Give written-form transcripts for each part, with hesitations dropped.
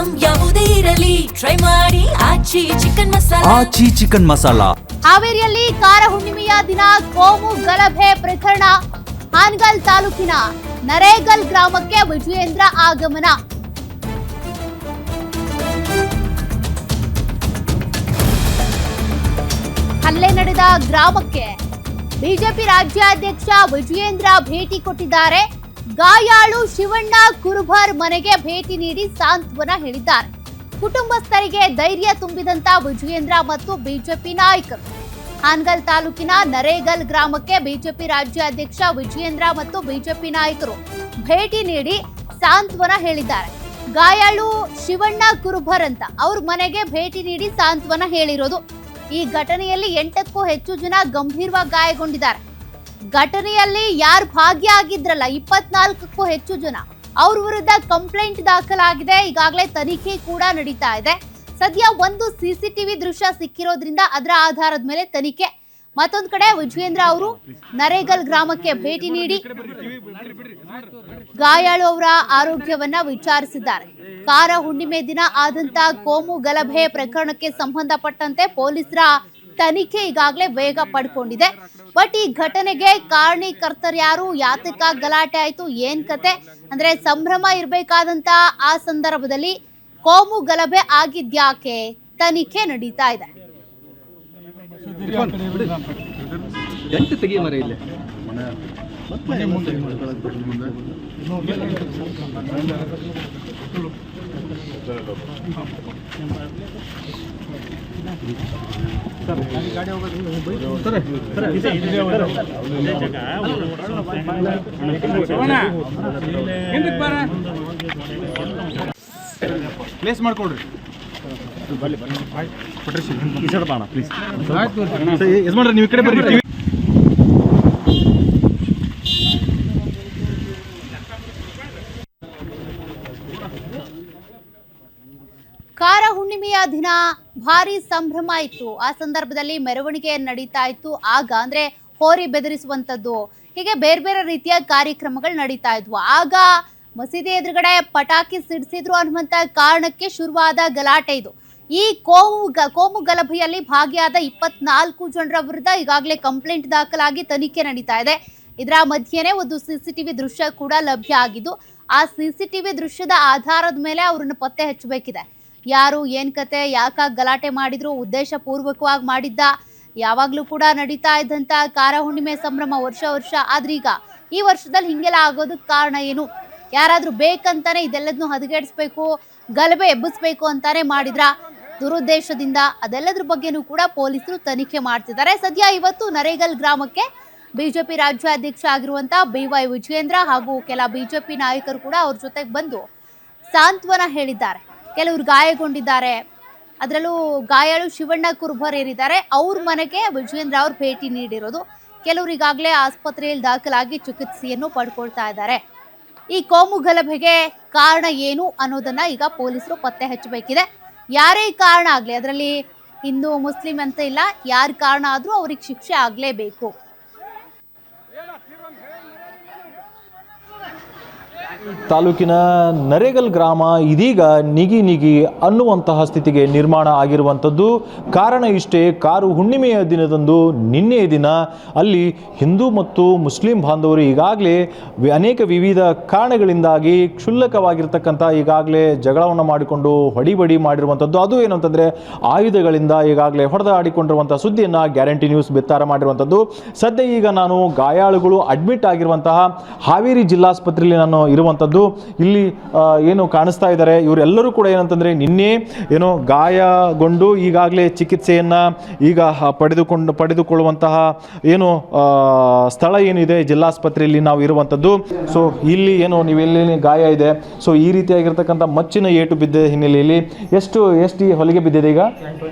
Item ಯಾವುದೇ ಇರಲಿ try ಮಾಡಿ ಆಚಿ ಚಿಕನ್ ಮಸಾಲಾ. ಹಾವೇರಿಯಲ್ಲಿ ಕಾರ ಹುಣ್ಣಿಮೆಯ ದಿನ ಕೋಮು ಗಲಭೆ ಪ್ರಕರಣ. ಹಾನಗಲ್ ತಾಲೂಕಿನ ನರೇಗಲ್ ಗ್ರಾಮಕ್ಕೆ ವಿಜಯೇಂದ್ರ ಆಗಮನ. ಹಲ್ಲೆ ನಡೆದ ಗ್ರಾಮಕ್ಕೆ ಬಿಜೆಪಿ ರಾಜ್ಯಾಧ್ಯಕ್ಷ ವಿಜಯೇಂದ್ರ ಭೇಟಿ ಕೊಟ್ಟಿದ್ದಾರೆ. ಗಾಯಾಳು ಶಿವಣ್ಣ ಕುರುಬರ್ ಮನೆಗೆ ಭೇಟಿ ನೀಡಿ ಸಾಂತ್ವನ ಹೇಳಿದ್ದಾರೆ. ಕುಟುಂಬಸ್ಥರಿಗೆ ಧೈರ್ಯ ತುಂಬಿದಂತ ವಿಜಯೇಂದ್ರ ಮತ್ತು ಬಿಜೆಪಿ ನಾಯಕರು ಹಾನಗಲ್ ತಾಲೂಕಿನ ನರೇಗಲ್ ಗ್ರಾಮಕ್ಕೆ ಬಿಜೆಪಿ ರಾಜ್ಯಾಧ್ಯಕ್ಷ ವಿಜಯೇಂದ್ರ ಮತ್ತು ಬಿಜೆಪಿ ನಾಯಕರು ಭೇಟಿ ನೀಡಿ ಸಾಂತ್ವನ ಹೇಳಿದ್ದಾರೆ. ಗಾಯಾಳು ಶಿವಣ್ಣ ಕುರುಬರ್ ಅಂತ ಅವ್ರ ಮನೆಗೆ ಭೇಟಿ ನೀಡಿ ಸಾಂತ್ವನ ಹೇಳಿರೋದು. ಈ ಘಟನೆಯಲ್ಲಿ 8ಕ್ಕೂ ಹೆಚ್ಚು ಜನ ಗಂಭೀರವಾಗಿ ಗಾಯಗೊಂಡಿದ್ದಾರೆ. ಘಟನೆಯಲ್ಲಿ ಯಾರು ಭಾಗಿಯಾಗಿದ್ರಲ್ಲ 24ಕ್ಕೂ ಹೆಚ್ಚು ಜನ ಅವ್ರ ವಿರುದ್ಧ ಕಂಪ್ಲೇಂಟ್ ದಾಖಲಾಗಿದೆ. ಈಗಾಗಲೇ ತನಿಖೆ ಕೂಡ ನಡೀತಾ ಇದೆ. ಸದ್ಯ ಒಂದು ಸಿಸಿಟಿವಿ ದೃಶ್ಯ ಸಿಕ್ಕಿರೋದ್ರಿಂದ ಅದರ ಆಧಾರದ ಮೇಲೆ ತನಿಖೆ. ಮತ್ತೊಂದು ಕಡೆ ವಿಜಯೇಂದ್ರ ಅವರು ನರೇಗಲ್ ಗ್ರಾಮಕ್ಕೆ ಭೇಟಿ ನೀಡಿ ಗಾಯಾಳು ಅವರ ಆರೋಗ್ಯವನ್ನ ವಿಚಾರಿಸಿದ್ದಾರೆ. ಕಾರ ಹುಣ್ಣಿಮೆ ದಿನ ಆದಂತ ಕೋಮು ಗಲಭೆ ಪ್ರಕರಣಕ್ಕೆ ಸಂಬಂಧಪಟ್ಟಂತೆ ಪೊಲೀಸರ ತನಿಖೆ ಈಗಾಗಲೇ ವೇಗ ಪಡ್ಕೊಂಡಿದೆ. ಬಟ್ ಈ ಘಟನೆಗೆ ಕಾರಣೀಕರ್ತರು ಯಾರು, ಯಾತಕ ಗಲಾಟೆ ಆಯ್ತು, ಏನ್ ಕತೆ ಅಂದ್ರೆ ಸಂಭ್ರಮ ಇರಬೇಕಾದಂತ ಆ ಸಂದರ್ಭದಲ್ಲಿ ಕೋಮು ಗಲಭೆ ಆಗಿದ್ಯಾಕೆ ತನಿಖೆ ನಡೀತಾ ಇದೆ. ಪ್ಲೇಸ್ ಮಾಡ್ಕೊಡ್ರಿ ಯಜಮಾನ್ರೆ ನೀವು ಈ ಕಡೆ ಬರ್ರಿ. ಕಾರ ಹುಣ್ಣಿಮೆಯ ದಿನ ಭಾರಿ ಸಂಭ್ರಮ ಇತ್ತು. ಆ ಸಂದರ್ಭದಲ್ಲಿ ಮೆರವಣಿಗೆ ನಡೀತಾ ಇತ್ತು. ಆಗ ಅಂದ್ರೆ ಹೋರಿ ಬೆದರಿಸುವಂತದ್ದು, ಹೀಗೆ ಬೇರೆ ಬೇರೆ ರೀತಿಯ ಕಾರ್ಯಕ್ರಮಗಳು ನಡೀತಾ ಇದ್ವು. ಆಗ ಮಸೀದಿ ಎದುರುಗಡೆ ಪಟಾಕಿ ಸಿಡಿಸಿದ್ರು ಅನ್ನುವಂತ ಕಾರಣಕ್ಕೆ ಶುರುವಾದ ಗಲಾಟೆ ಇದು. ಈ ಕೋಮು ಗಲಭೆಯಲ್ಲಿ ಭಾಗಿಯಾದ 24 ಜನರ ವಿರುದ್ಧ ಈಗಾಗಲೇ ಕಂಪ್ಲೇಂಟ್ ದಾಖಲಾಗಿ ತನಿಖೆ ನಡೀತಾ ಇದೆ. ಇದರ ಮಧ್ಯೆನೇ ಒಂದು ಸಿಸಿಟಿವಿ ದೃಶ್ಯ ಕೂಡ ಲಭ್ಯ ಆಗಿದ್ದು, ಆ ಸಿಸಿಟಿವಿ ದೃಶ್ಯದ ಆಧಾರದ ಮೇಲೆ ಅವರನ್ನು ಪತ್ತೆ ಹಚ್ಚಬೇಕಿದೆ. ಯಾರು, ಏನ್ ಕತೆ, ಯಾಕಾಗಿ ಗಲಾಟೆ ಮಾಡಿದ್ರು, ಉದ್ದೇಶ ಪೂರ್ವಕವಾಗಿ ಮಾಡಿದ್ದ, ಯಾವಾಗ್ಲೂ ಕೂಡ ನಡೀತಾ ಇದ್ದಂತ ಕಾರ ಹುಣ್ಣಿಮೆ ಸಂಭ್ರಮ ವರ್ಷ ಆದ್ರೆ ಈಗ ಈ ವರ್ಷದಲ್ಲಿ ಹಿಂಗೆಲ್ಲ ಆಗೋದಕ್ಕೆ ಕಾರಣ ಏನು? ಯಾರಾದ್ರೂ ಬೇಕಂತಾನೆ ಇದೆಲ್ಲದನ್ನು ಹದಗೆಡಿಸ್ಬೇಕು, ಗಲಭೆ ಎಬ್ಬಿಸ್ಬೇಕು ಅಂತಾನೆ ಮಾಡಿದ್ರ, ದುರುದ್ದೇಶದಿಂದ? ಅದೆಲ್ಲದ್ರ ಬಗ್ಗೆನೂ ಕೂಡ ಪೊಲೀಸರು ತನಿಖೆ ಮಾಡ್ತಿದ್ದಾರೆ. ಸದ್ಯ ಇವತ್ತು ನರೇಗಲ್ ಗ್ರಾಮಕ್ಕೆ ಬಿಜೆಪಿ ರಾಜ್ಯಾಧ್ಯಕ್ಷ ಆಗಿರುವಂತ BY ವಿಜಯೇಂದ್ರ ಹಾಗೂ ಕೆಲ ಬಿಜೆಪಿ ನಾಯಕರು ಕೂಡ ಅವ್ರ ಜೊತೆಗೆ ಬಂದು ಸಾಂತ್ವನ ಹೇಳಿದ್ದಾರೆ. ಕೆಲವರು ಗಾಯಗೊಂಡಿದ್ದಾರೆ. ಅದರಲ್ಲೂ ಗಾಯಾಳು ಶಿವಣ್ಣ ಕುರುಬರ್ ಏರಿದ್ದಾರೆ, ಅವ್ರ ಮನೆಗೆ ವಿಜಯೇಂದ್ರ ಅವ್ರು ಭೇಟಿ ನೀಡಿರೋದು. ಕೆಲವರು ಈಗಾಗಲೇ ಆಸ್ಪತ್ರೆಯಲ್ಲಿ ದಾಖಲಾಗಿ ಚಿಕಿತ್ಸೆಯನ್ನು ಪಡ್ಕೊಳ್ತಾ ಇದ್ದಾರೆ. ಈ ಕೋಮು ಗಲಭೆಗೆ ಕಾರಣ ಏನು ಅನ್ನೋದನ್ನ ಈಗ ಪೊಲೀಸರು ಪತ್ತೆ ಹಚ್ಚಬೇಕಿದೆ. ಯಾರೇ ಕಾರಣ ಆಗಲಿ, ಅದರಲ್ಲಿ ಹಿಂದೂ ಮುಸ್ಲಿಂ ಅಂತ ಇಲ್ಲ, ಯಾರ ಕಾರಣ ಆದರೂ ಅವ್ರಿಗೆ ಶಿಕ್ಷೆ ಆಗಲೇಬೇಕು. ತಾಲೂಕಿನ ನರೇಗಲ್ ಗ್ರಾಮ ಇದೀಗ ನಿಗಿ ಅನ್ನುವಂತಹ ಸ್ಥಿತಿಗೆ ನಿರ್ಮಾಣ ಆಗಿರುವಂಥದ್ದು. ಕಾರಣ ಇಷ್ಟೇ, ಕಾರು ಹುಣ್ಣಿಮೆಯ ದಿನದಂದು ನಿನ್ನೆಯ ದಿನ ಅಲ್ಲಿ ಹಿಂದೂ ಮತ್ತು ಮುಸ್ಲಿಂ ಬಾಂಧವರು ಈಗಾಗಲೇ ಅನೇಕ ವಿವಿಧ ಕಾರಣಗಳಿಂದಾಗಿ ಕ್ಷುಲ್ಲಕವಾಗಿರ್ತಕ್ಕಂಥ ಈಗಾಗಲೇ ಜಗಳವನ್ನು ಮಾಡಿಕೊಂಡು ಹೊಡಿಬಡಿ ಮಾಡಿರುವಂಥದ್ದು. ಅದು ಏನು ಅಂತಂದರೆ ಆಯುಧಗಳಿಂದ ಈಗಾಗಲೇ ಹೊಡೆದಾಡಿಕೊಂಡಿರುವಂಥ ಸುದ್ದಿಯನ್ನು ಗ್ಯಾರಂಟಿ ನ್ಯೂಸ್ ಬಿತ್ತಾರ ಮಾಡಿರುವಂಥದ್ದು. ಸದ್ಯ ಈಗ ನಾನು ಗಾಯಾಳುಗಳು ಅಡ್ಮಿಟ್ ಆಗಿರುವಂತಹ ಹಾವೇರಿ ಜಿಲ್ಲಾಸ್ಪತ್ರೆಯಲ್ಲಿ ನಾನು ಇರುವಂಥದ್ದು. ಇಲ್ಲಿ ಏನು ಕಾಣಿಸ್ತಾ ಇದ್ದಾರೆ ಇವರೆಲ್ಲರೂ ಕೂಡ ಏನಂತಂದರೆ ನಿನ್ನೆ ಏನೋ ಗಾಯಗೊಂಡು ಈಗಾಗಲೇ ಚಿಕಿತ್ಸೆಯನ್ನು ಈಗ ಪಡೆದುಕೊಳ್ಳುವಂತಹ ಏನು ಸ್ಥಳ ಏನಿದೆ ಜಿಲ್ಲಾಸ್ಪತ್ರೆಯಲ್ಲಿ ನಾವು ಇರುವಂಥದ್ದು. ಸೊ ಇಲ್ಲಿ ಏನು ನೀವೆಲ್ಲಿ ಗಾಯ ಇದೆ, ಸೊ ಈ ರೀತಿಯಾಗಿರ್ತಕ್ಕಂಥ ಮಚ್ಚಿನ ಏಟು ಬಿದ್ದ ಹಿನ್ನೆಲೆಯಲ್ಲಿ ಎಷ್ಟು ಹೊಲಿಗೆ ಬಿದ್ದಿದೆ ಈಗ?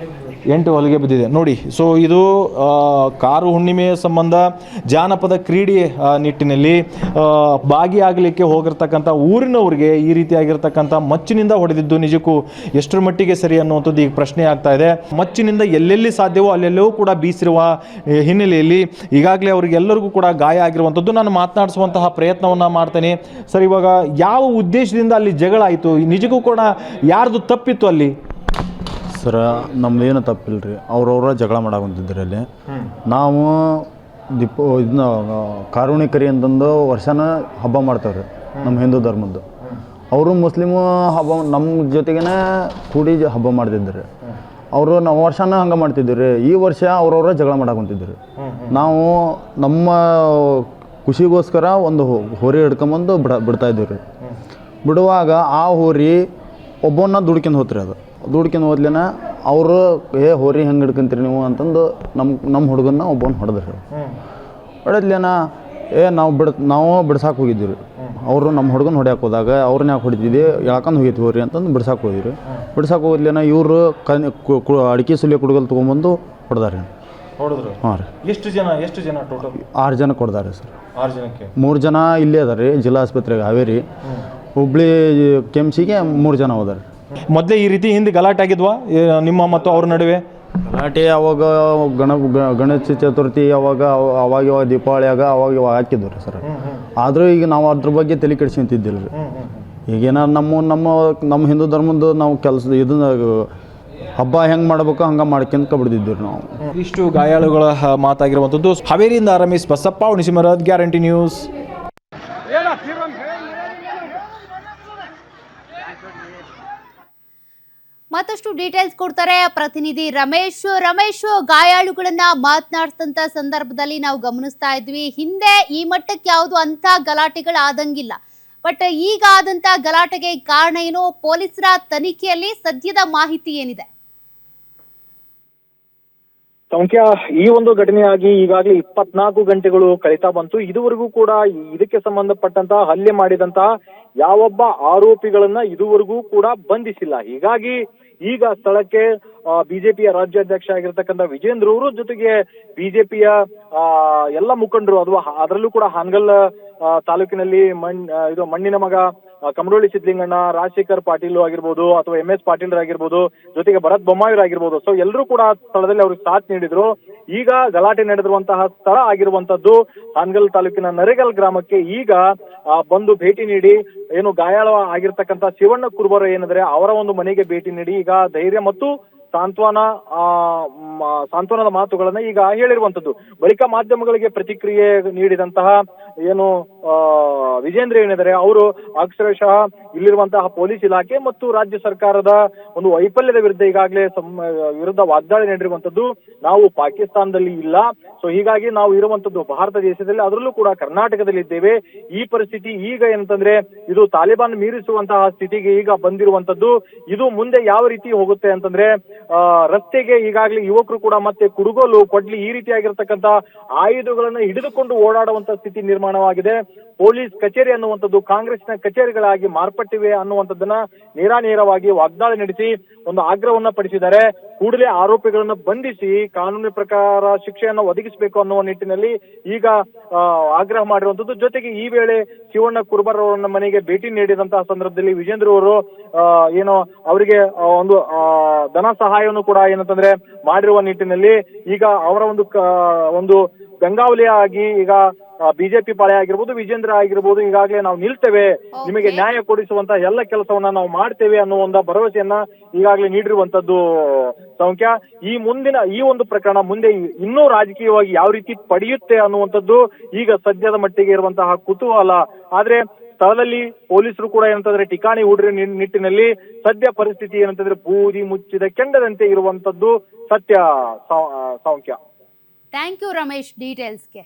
8 ಹೊಲಿಗೆ ಬಿದ್ದಿದೆ ನೋಡಿ. ಸೊ ಇದು ಕಾರು ಹುಣ್ಣಿಮೆಯ ಸಂಬಂಧ ಜಾನಪದ ಕ್ರೀಡೆ ನಿಟ್ಟಿನಲ್ಲಿ ಭಾಗಿಯಾಗಲಿಕ್ಕೆ ಹೋಗಿರ್ತಕ್ಕಂಥ ಊರಿನವ್ರಿಗೆ ಈ ರೀತಿಯಾಗಿರ್ತಕ್ಕಂಥ ಮಚ್ಚಿನಿಂದ ಹೊಡೆದಿದ್ದು ನಿಜಕ್ಕೂ ಎಷ್ಟರ ಮಟ್ಟಿಗೆ ಸರಿ ಅನ್ನುವಂಥದ್ದು ಈಗ ಪ್ರಶ್ನೆ ಆಗ್ತಾ ಇದೆ. ಮಚ್ಚಿನಿಂದ ಎಲ್ಲೆಲ್ಲಿ ಸಾಧ್ಯವೋ ಅಲ್ಲೆಲ್ಲವೂ ಕೂಡ ಬೀಸಿರುವ ಹಿನ್ನೆಲೆಯಲ್ಲಿ ಈಗಾಗಲೇ ಅವರಿಗೆಲ್ಲರಿಗೂ ಕೂಡ ಗಾಯ ಆಗಿರುವಂಥದ್ದು. ನಾನು ಮಾತನಾಡಿಸುವಂತಹ ಪ್ರಯತ್ನವನ್ನು ಮಾಡ್ತೇನೆ. ಸರ್, ಇವಾಗ ಯಾವ ಉದ್ದೇಶದಿಂದ ಅಲ್ಲಿ ಜಗಳ ಆಯಿತು? ನಿಜಕ್ಕೂ ಕೂಡ ಯಾರ್ದು ತಪ್ಪಿತ್ತು ಅಲ್ಲಿ? ಸರ, ನಮ್ದೇನು ತಪ್ಪಿಲ್ಲ ರೀ. ಅವ್ರವ್ರ ಜಗಳ ಮಾಡಾಕಂತಿದ್ರಿ ಅಲ್ಲಿ. ನಾವು ಇದನ್ನ ಕಾರುಣಿ ಕರಿ ಅಂತಂದು ವರ್ಷನ ಹಬ್ಬ ಮಾಡ್ತಾವ್ರಿ ನಮ್ಮ ಹಿಂದೂ ಧರ್ಮದ್ದು. ಅವರು ಮುಸ್ಲಿಮು ಹಬ್ಬ ನಮ್ಮ ಜೊತೆಗೇ ಕೂಡಿ ಹಬ್ಬ ಮಾಡ್ತಿದ್ರಿ. ಅವರು ನಾವು ವರ್ಷನ ಹಂಗೆ ಮಾಡ್ತಿದ್ವಿ. ಈ ವರ್ಷ ಅವ್ರವ್ರ ಜಗಳ ಮಾಡಾಕಂತಿದ್ರಿ. ನಾವು ನಮ್ಮ ಖುಷಿಗೋಸ್ಕರ ಒಂದು ಹೋರಿ ಹಿಡ್ಕೊಂಬಂದು ಬಿಡ್ತಾ ಇದ್ದೀವಿ ರೀ. ಬಿಡುವಾಗ ಆ ಹೋರಿ ಒಬ್ಬನ್ನ ದುಡ್ಕೊಂಡು ಹೋತ್ರಿ. ಅದು ದುಡ್ಕೊಂಡು ಹೋದ್ಲೇನ ಅವರು ಹೋರಿ ಹೆಂಗೆ ಹಿಡ್ಕೊಂತೀರಿ ನೀವು ಅಂತಂದು ನಮ್ಮ ಹುಡುಗನ್ನ ಒಬ್ಬನ ಹೊಡೆದ್ರಿ. ಹೊಡೆದ್ಲೇನ ನಾವು ಬಿಡ್ಸಾಕೆ ಹೋಗಿದ್ದೀವಿ ರೀ. ಅವರು ನಮ್ಮ ಹುಡುಗನ ಹೊಡ್ಯಾಕೆ ಹೋದಾಗ ಅವ್ರನ್ನ ಯಾಕೆ ಹೊಡಿತಿದ್ದೆ, ಯಾಕಂದು ಹೋಗಿತ್ತು ಹೋರಿ ಅಂತಂದು ಬಿಡ್ಸಾಕೆ ಹೋಗಿದ್ರಿ. ಬಿಡ್ಸಾಕೆ ಹೋದ್ಲೇನ ಇವರು ಅಡಿಕೆ ಸುಲಿಯ ಕುಡುಗಲ್ ತೊಗೊಂಬಂದು ಹೊಡೆದಾರೆ. ಹೊಡೆದ್ರು? ಹಾಂ ರೀ. ಎಷ್ಟು ಜನ ಟೋಟಲ್? 6 ಜನ ಕೊಡ್ದಾರೆ ಸರ್. 6 ಜನಕ್ಕೆ 3 ಜನ ಇಲ್ಲೇ ಅದಾರೆ ರೀ ಜಿಲ್ಲಾ ಆಸ್ಪತ್ರೆಗೆ ಹಾವೇರಿ. ಹುಬ್ಳಿ ಕೆಮ್ಸಿಗೆ 3 ಜನ ಹೋದಾರೆ. ಮೊದಲೇ ಈ ರೀತಿ ಹಿಂದೆ ಗಲಾಟೆ ಆಗಿದ್ವಾ ನಿಮ್ಮ ಮತ್ತು ಅವ್ರ ನಡುವೆ? ಗಲಾಟೆ ಅವಾಗ ಗಣೇಶ ಚತುರ್ಥಿ ಅವಾಗ ದೀಪಾವಳಿಯಾಗ ಅವಾಗ ಹಾಕಿದ್ವಿ ರೀ ಸರ್. ಆದರೂ ಈಗ ನಾವು ಅದ್ರ ಬಗ್ಗೆ ತಲೆ ಕೆಡಿಸ್ಕೊಂತಿದ್ದಿಲ್ಲ ರೀ. ಈಗೇನ ನಮ್ಮ ಹಿಂದೂ ಧರ್ಮದ್ದು ನಾವು ಇದನ್ನ ಹಬ್ಬ ಹೆಂಗೆ ಮಾಡ್ಬೇಕು ಹಂಗೆ ಮಾಡ್ಕೊಂತ ಬಿಡ್ತಿದ್ವಿ ನಾವು. ಇಷ್ಟು ಗಾಯಾಳುಗಳ ಮಾತಾಗಿರುವಂಥದ್ದು. ಹಾವೇರಿಯಿಂದ ರಮೇಶ್ ಬಸಪ್ಪ, ಉಣಿಸಿಮರದ್, ಗ್ಯಾರಂಟಿ ನ್ಯೂಸ್. ಮತ್ತಷ್ಟು ಡೀಟೇಲ್ಸ್ ಕೊಡ್ತಾರೆ ಪ್ರತಿನಿಧಿ ರಮೇಶ್. ಗಾಯಾಳುಗಳನ್ನ ಮಾತನಾಡಿಸಿದಂತ ಸಂದರ್ಭದಲ್ಲಿ ನಾವು ಗಮನಿಸ್ತಾ ಇದ್ವಿ, ಹಿಂದೆ ಈ ಮಟ್ಟಕ್ಕೆ ಯಾವುದು ಅಂತ ಗಲಾಟೆಗಳಾದಂಗಿಲ್ಲ. ಬಟ್ ಈಗ ಆದಂತ ಗಲಾಟೆಗೆ ಕಾರಣ ಏನು? ಪೊಲೀಸರ ತನಿಖೆಯಲ್ಲಿ ಸದ್ಯದ ಮಾಹಿತಿ ಏನಿದೆ? ಸಂಖ್ಯಾ, ಈ ಒಂದು ಘಟನೆಯಾಗಿ ಈಗಾಗಲೇ 24 ಗಂಟೆಗಳು ಕಳೀತಾ ಬಂತು. ಇದುವರೆಗೂ ಕೂಡ ಇದಕ್ಕೆ ಸಂಬಂಧಪಟ್ಟಂತಹ ಹಲ್ಲೆ ಮಾಡಿದಂತಹ ಯಾವೊಬ್ಬ ಆರೋಪಿಗಳನ್ನ ಇದುವರೆಗೂ ಕೂಡ ಬಂಧಿಸಿಲ್ಲ. ಹೀಗಾಗಿ ಈಗ ಸ್ಥಳಕ್ಕೆ ಬಿಜೆಪಿಯ ರಾಜ್ಯಾಧ್ಯಕ್ಷ ಆಗಿರ್ತಕ್ಕಂಥ ವಿಜೇಂದ್ರ ಅವರು ಜೊತೆಗೆ ಬಿಜೆಪಿಯ ಎಲ್ಲ ಮುಖಂಡರು, ಅದರಲ್ಲೂ ಕೂಡ ಹಾನಗಲ್ ತಾಲೂಕಿನಲ್ಲಿ ಮಣ್ಣಿನ ಮಗ ಕಮರೋಳಿ ಸಿದ್ಲಿಂಗಣ್ಣ, ರಾಜಶೇಖರ್ ಪಾಟೀಲ್ ಆಗಿರ್ಬೋದು ಅಥವಾ MS ಪಾಟೀಲ್ ಆಗಿರ್ಬೋದು, ಜೊತೆಗೆ ಭರತ್ ಬೊಮ್ಮಾಯಿ ಆಗಿರ್ಬೋದು, ಸೊ ಎಲ್ಲರೂ ಕೂಡ ಸ್ಥಳದಲ್ಲಿ ಅವ್ರಿಗೆ ಸಾಥ್ ನೀಡಿದ್ರು. ಈಗ ಗಲಾಟೆ ನಡೆದಿರುವಂತಹ ಸ್ಥಳ ಆಗಿರುವಂತದ್ದು ಹಾನಗಲ್ ತಾಲೂಕಿನ ನರೇಗಲ್ ಗ್ರಾಮಕ್ಕೆ ಈಗ ಬಂದು ಭೇಟಿ ನೀಡಿ ಏನು ಗಾಯಾಳ ಆಗಿರ್ತಕ್ಕಂಥ ಶಿವಣ್ಣ ಕುರ್ಬರ್ ಏನಿದ್ರೆ ಅವರ ಒಂದು ಮನೆಗೆ ಭೇಟಿ ನೀಡಿ ಈಗ ಧೈರ್ಯ ಮತ್ತು ಸಾಂತ್ವನದ ಮಾತುಗಳನ್ನ ಈಗ ಹೇಳಿರುವಂತದ್ದು. ಬಳಿಕ ಮಾಧ್ಯಮಗಳಿಗೆ ಪ್ರತಿಕ್ರಿಯೆ ನೀಡಿದಂತಹ ಏನು ವಿಜೇಂದ್ರ ಏನಿದ್ದಾರೆ ಅವರು ಅಕ್ಷರಶಃ ಇಲ್ಲಿರುವಂತಹ ಪೊಲೀಸ್ ಇಲಾಖೆ ಮತ್ತು ರಾಜ್ಯ ಸರ್ಕಾರದ ಒಂದು ವೈಫಲ್ಯದ ವಿರುದ್ಧ ಈಗಾಗಲೇ ವಿರುದ್ಧ ವಾಗ್ದಾಳಿ ನಡೆದಿರುವಂತದ್ದು. ನಾವು ಪಾಕಿಸ್ತಾನದಲ್ಲಿ ಇಲ್ಲ, ಸೊ ಹೀಗಾಗಿ ನಾವು ಇರುವಂತದ್ದು ಭಾರತ ದೇಶದಲ್ಲಿ, ಅದರಲ್ಲೂ ಕೂಡ ಕರ್ನಾಟಕದಲ್ಲಿ ಇದ್ದೇವೆ. ಈ ಪರಿಸ್ಥಿತಿ ಈಗ ಏನಂತಂದ್ರೆ ಇದು ತಾಲಿಬಾನ್ ಮೀರಿಸುವಂತಹ ಸ್ಥಿತಿಗೆ ಈಗ ಬಂದಿರುವಂತದ್ದು. ಇದು ಮುಂದೆ ಯಾವ ರೀತಿ ಹೋಗುತ್ತೆ ಅಂತಂದ್ರೆ ರಸ್ತೆಗೆ ಈಗಾಗಲೇ ಯುವಕರು ಕೂಡ ಮತ್ತೆ ಕುಡುಗೋಲು, ಕೊಡ್ಲಿ ಈ ರೀತಿಯಾಗಿರ್ತಕ್ಕಂಥ ಆಯುಧಗಳನ್ನ ಹಿಡಿದುಕೊಂಡು ಓಡಾಡುವಂತ ಸ್ಥಿತಿ ನಿರ್ಮಾಣವಾಗಿದೆ. ಪೊಲೀಸ್ ಕಚೇರಿ ಅನ್ನುವಂಥದ್ದು ಕಾಂಗ್ರೆಸ್ನ ಕಚೇರಿಗಳಾಗಿ ಮಾರ್ಪಟ್ಟಿವೆ ಅನ್ನುವಂಥದ್ದನ್ನ ನೇರಾನೇರವಾಗಿ ವಾಗ್ದಾಳಿ ನಡೆಸಿ ಒಂದು ಆಗ್ರಹವನ್ನ ಪಡಿಸಿದ್ದಾರೆ. ಕೂಡಲೇ ಆರೋಪಿಗಳನ್ನ ಬಂಧಿಸಿ ಕಾನೂನಿನ ಪ್ರಕಾರ ಶಿಕ್ಷೆಯನ್ನು ಒದಗಿಸಬೇಕು ಅನ್ನುವ ನಿಟ್ಟಿನಲ್ಲಿ ಈಗ ಆಗ್ರಹ ಮಾಡಿರುವಂತದ್ದು. ಜೊತೆಗೆ ಈ ವೇಳೆ ಶಿವಣ್ಣ ಕುರ್ಬರ್ ಅವರನ್ನ ಮನೆಗೆ ಭೇಟಿ ನೀಡಿದಂತಹ ಸಂದರ್ಭದಲ್ಲಿ ವಿಜೇಂದ್ರ ಅವರು ಏನೋ ಅವರಿಗೆ ಒಂದು ಧನ ಸಹಾಯವನ್ನು ಕೂಡ ಏನಂತಂದ್ರೆ ಮಾಡಿರುವ ನಿಟ್ಟಿನಲ್ಲಿ ಈಗ ಅವರ ಒಂದು ಬೆಂಗಾವಲಿಯಾಗಿ ಈಗ ಬಿಜೆಪಿ ಪಾಳೆ ಆಗಿರ್ಬೋದು, ವಿಜೇಂದ್ರ ಆಗಿರ್ಬೋದು, ಈಗಾಗಲೇ ನಾವು ನಿಲ್ತೇವೆ, ನಿಮಗೆ ನ್ಯಾಯ ಕೊಡಿಸುವಂತ ಎಲ್ಲ ಕೆಲಸವನ್ನ ನಾವು ಮಾಡ್ತೇವೆ ಅನ್ನೋ ಒಂದು ಭರವಸೆಯನ್ನ ಈಗಾಗಲೇ ನೀಡಿರುವಂತದ್ದು. ಸಂಖ್ಯಾ, ಈ ಒಂದು ಪ್ರಕರಣ ಮುಂದೆ ಇನ್ನೂ ರಾಜಕೀಯವಾಗಿ ಯಾವ ರೀತಿ ಪಡೆಯುತ್ತೆ ಅನ್ನುವಂಥದ್ದು ಈಗ ಸದ್ಯದ ಮಟ್ಟಿಗೆ ಇರುವಂತಹ ಕುತೂಹಲ. ಆದ್ರೆ ಸ್ಥಳದಲ್ಲಿ ಪೊಲೀಸರು ಕೂಡ ಏನಂತಂದ್ರೆ ಠಿಕಾಣಿ ಹೂಡಿರೋ ನಿಟ್ಟಿನಲ್ಲಿ ಸದ್ಯ ಪರಿಸ್ಥಿತಿ ಏನಂತಂದ್ರೆ ಬೂದಿ ಮುಚ್ಚಿದ ಕೆಂಡದಂತೆ ಇರುವಂತದ್ದು ಸತ್ಯ. ಸಂಖ್ಯಾ, ಥ್ಯಾಂಕ್ ಯು ರಮೇಶ್ ಡೀಟೇಲ್ಸ್ಗೆ.